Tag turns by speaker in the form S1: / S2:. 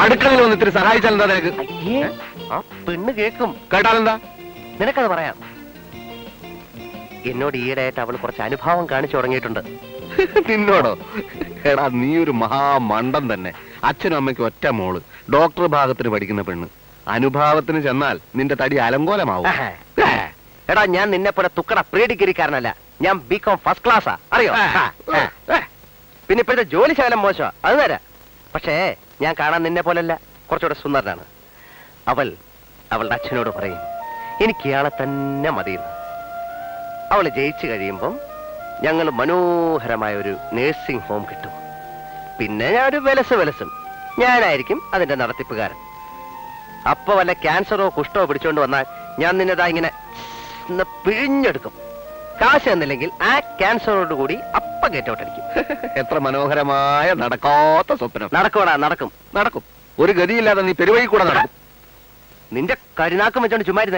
S1: അടുക്കളയിൽ വന്ന് ഇത്തിരി സഹായിച്ചാൽ എന്താ നിനക്ക്?
S2: ആ പെണ്ണ് കേൾക്കും.
S1: കേട്ടാലെന്താ?
S2: നിനക്കത് പറയാം. എന്നോട് ഈയിടെയായിട്ട് അവൾ കുറച്ച് അനുഭാവം കാണിച്ചു തുടങ്ങിയിട്ടുണ്ട്.
S1: നിന്നോടോ? എടാ നീ ഒരു മഹാമണ്ടൻ തന്നെ. അച്ഛനും അമ്മയ്ക്കും ഒറ്റ മോള്, ഡോക്ടർ ഭാഗത്തിന് പഠിക്കുന്ന പെണ്ണ്. അനുഭാവത്തിന് ചെന്നാൽ നിന്റെ തടി അലങ്കോലമാവും.
S2: എടാ ഞാൻ നിന്നെ പോലെ തുക്കട പ്രീ ഡിഗ്രിക്കാരനല്ല. ഞാൻ ബികോം ഫസ്റ്റ് ക്ലാസ്സാ, അറിയോ? പിന്നെ ഇപ്പോഴത്തെ ജോലി ശകലം മോശമാ, അത് തരാം. പക്ഷേ ഞാൻ കാണാൻ നിന്നെ പോലല്ല, കുറച്ചുകൂടെ സുന്ദരനാണ്. അവളുടെ അച്ഛനോട് പറയും എനിക്ക് ഇയാളെ തന്നെ മതിയെന്ന്. അവള് ജയിച്ചു കഴിയുമ്പം ഞങ്ങൾ മനോഹരമായ ഒരു നേഴ്സിംഗ് ഹോം കിട്ടും. പിന്നെ ഞാൻ ഒരു വിലസും ഞാനായിരിക്കും അതിന്റെ നടത്തിപ്പുകാരൻ. അപ്പൊ വല്ല ക്യാൻസറോ കുഷ്ടോ പിടിച്ചോണ്ട് വന്നാൽ ഞാൻ നിന്നെതാ ഇങ്ങനെ പിഴിഞ്ഞെടുക്കും. കാശ് തന്നില്ലെങ്കിൽ ആ ക്യാൻസറോട് കൂടി അപ്പ ഗെറ്റ് ഔട്ട് അടിക്കും.
S1: എത്ര മനോഹരമായ നടക്കാത്ത സ്വപ്നം.
S2: നടക്കും.
S1: ഒരു ഗതിയില്ലാതെ നീ പെരുവഴി കൂടെ നടക്കും.
S2: നിന്റെ കരുനാക്കം വെച്ചോണ്ട് ചുമ്മാരുന്നേ.